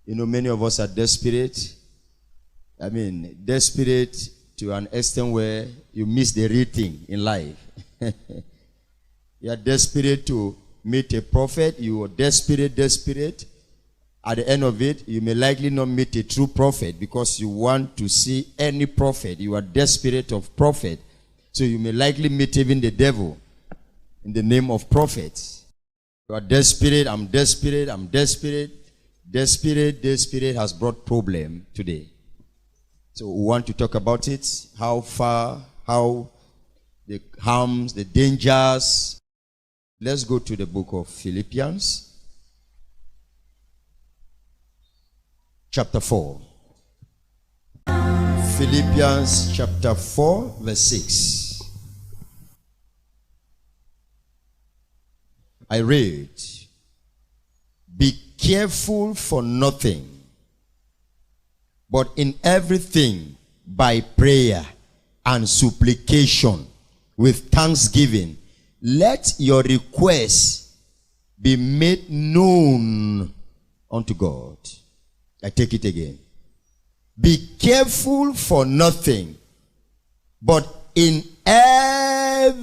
You know, many of us are desperate. Desperate to an extent where you miss the real thing in life. You are desperate to meet a prophet. You are desperate. At the end of it, you may likely not meet a true prophet because you want to see any prophet. You are desperate of prophet. So you may likely meet even the devil in the name of prophets. You are desperate. I'm desperate. Desperate has brought problem today. So we want to talk about it. How the harms, the dangers. Let's go to the book of Philippians. Chapter 4. Philippians chapter 4 verse 6. I read, be careful for nothing, but in everything by prayer and supplication with thanksgiving, let your requests be made known unto God. I take it again. Be careful for nothing, but in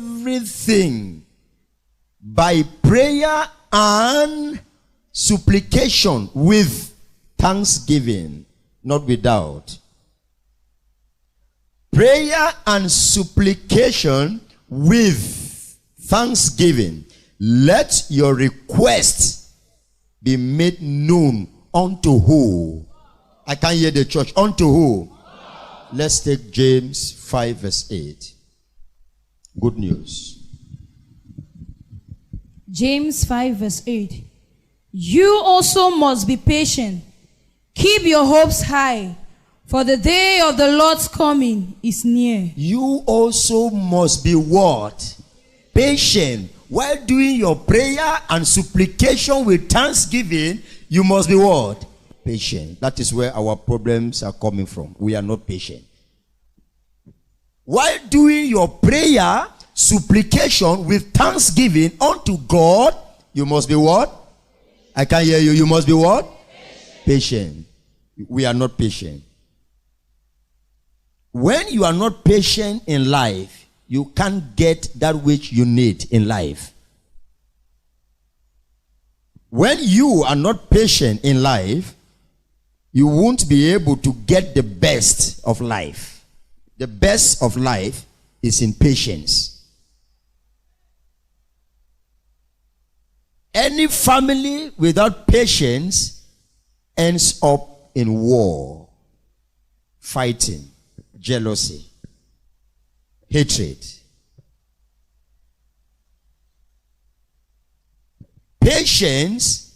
everything by prayer and supplication with thanksgiving, not without. Prayer and supplication with thanksgiving. Let your requests be made known unto who? I can't hear the church. Unto who? Let's take James 5 verse 8. Good news. James 5 verse 8. You also must be patient. Keep your hopes high, for the day of the Lord's coming is near. You also must be what? Patient. While doing your prayer and supplication with thanksgiving, you must be what? Patient. That is where our problems are coming from. We are not patient. While doing your prayer, supplication with thanksgiving unto God, you must be what? I can't hear you. You must be what? Patient. We are not patient. When you are not patient in life, you can't get that which you need in life. When you are not patient in life, you won't be able to get the best of life. The best of life is in patience. Any family without patience ends up in war, fighting, jealousy, hatred. Patience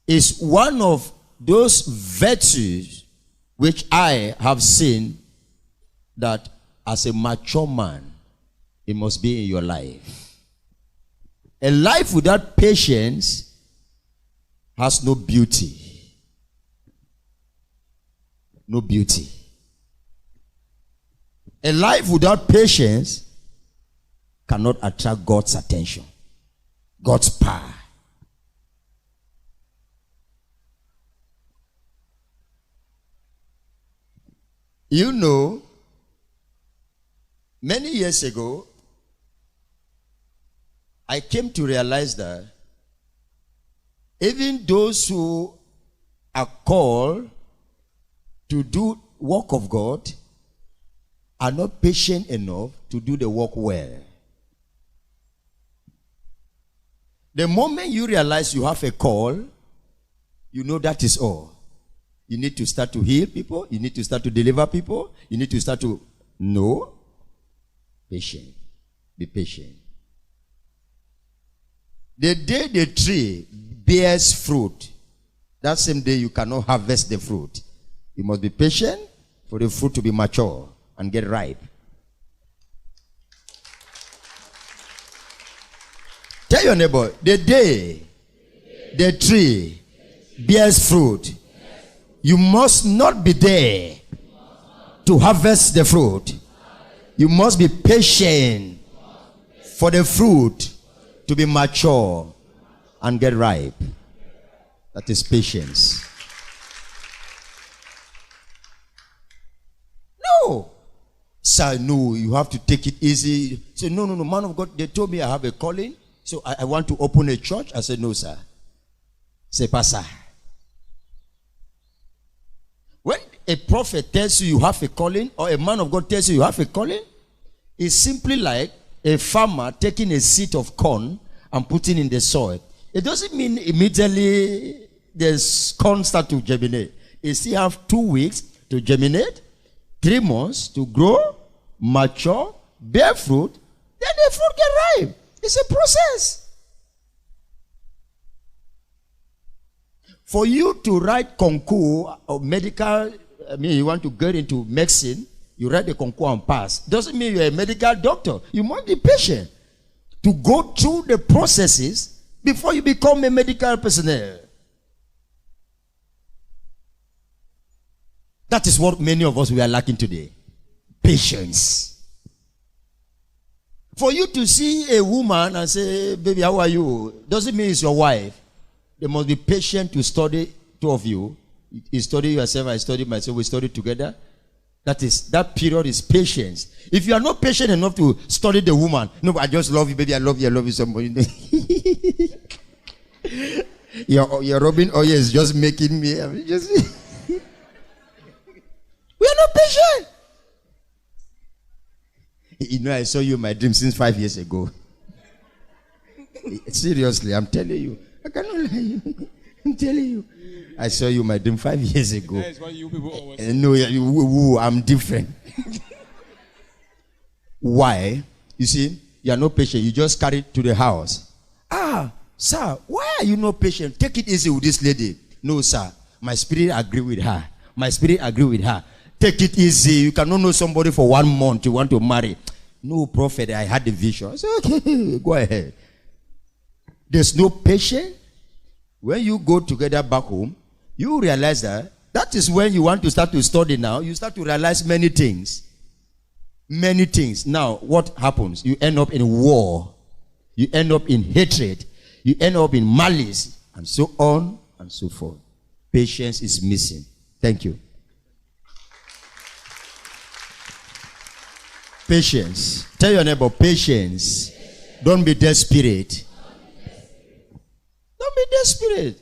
is one of those virtues which I have seen that as a mature man, it must be in your life. A life without patience has no beauty. No beauty. A life without patience cannot attract God's attention, God's power. You know, many years ago, I came to realize that even those who are called to do work of God are not patient enough to do the work well. The moment you realize you have a call, you know that is all. You need to start to heal people. You need to start to deliver people. You need to start to know. Patient. Be patient. The day the tree bears fruit, that same day you cannot harvest the fruit. You must be patient for the fruit to be mature and get ripe. Tell your neighbor, the day the tree bears fruit, you must not be there to harvest the fruit. You must be patient for the fruit to be mature and get ripe. That is patience. Sir, no, you have to take it easy. Say, no, man of God, they told me I have a calling, so I want to open a church. I said, no, sir. Say, Pastor. When a prophet tells you you have a calling, or a man of God tells you you have a calling, it's simply like a farmer taking a seed of corn and putting in the soil. It doesn't mean immediately the corn start to germinate. You still have 2 weeks to germinate, 3 months to grow, mature, bear fruit, then the fruit get ripe. It's a process. For you to write concours or medical, you want to get into medicine, you write the concours and pass. Doesn't mean you're a medical doctor. You must be patient to go through the processes before you become a medical personnel. That is what many of us we are lacking today. Patience. For you to see a woman and say, baby, how are you? Doesn't mean it's your wife. They must be patient to study, two of you. You study yourself, I study myself, we study together. That period is patience. If you are not patient enough to study the woman, no, I just love you, baby, I love you so much. Your rubbing oil is just making me, we are not patient. You know, I saw you in my dream since 5 years ago. Seriously, I'm telling you. I cannot lie you. I'm telling you. I saw you in my dream 5 years ago. That's why you people always No, I'm different. Why? You see, you are not patient. You just carry it to the house. Sir, why are you not patient? Take it easy with this lady. No, sir. My spirit agree with her. My spirit agree with her. Take it easy. You cannot know somebody for 1 month. You want to marry. No, prophet, I had a vision. I said, okay, go ahead. There's no patience. When you go together back home, you realize that is when you want to start to study now. You start to realize many things. Many things. Now, what happens? You end up in war. You end up in hatred. You end up in malice. And so on and so forth. Patience is missing. Thank you. Patience. Tell your neighbor, patience. Don't be desperate. Don't be desperate.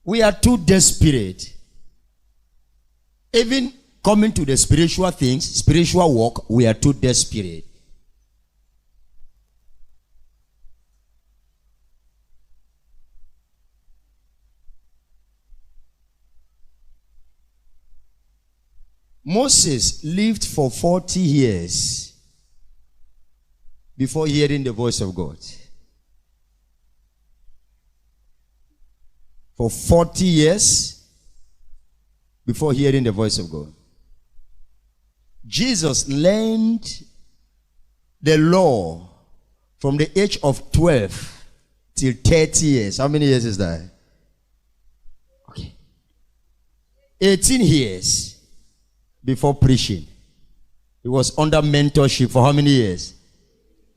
We are too desperate. Even coming to the spiritual things, spiritual work, we are too desperate. Moses lived for 40 years before hearing the voice of God. For 40 years before hearing the voice of God. Jesus learned the law from the age of 12 till 30 years. How many years is that? Okay. 18 years before preaching. He was under mentorship for how many years?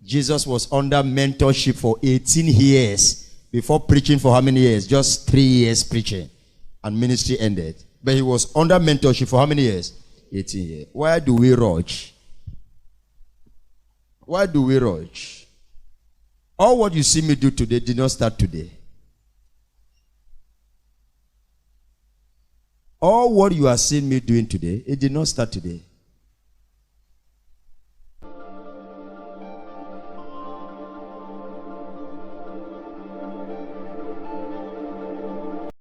Jesus was under mentorship for 18 years before preaching for how many years? Just 3 years preaching. And ministry ended. But he was under mentorship for how many years? 18 years. Why do we rush? Why do we rush? All what you see me do today did not start today. All what you are seeing me doing today, it did not start today.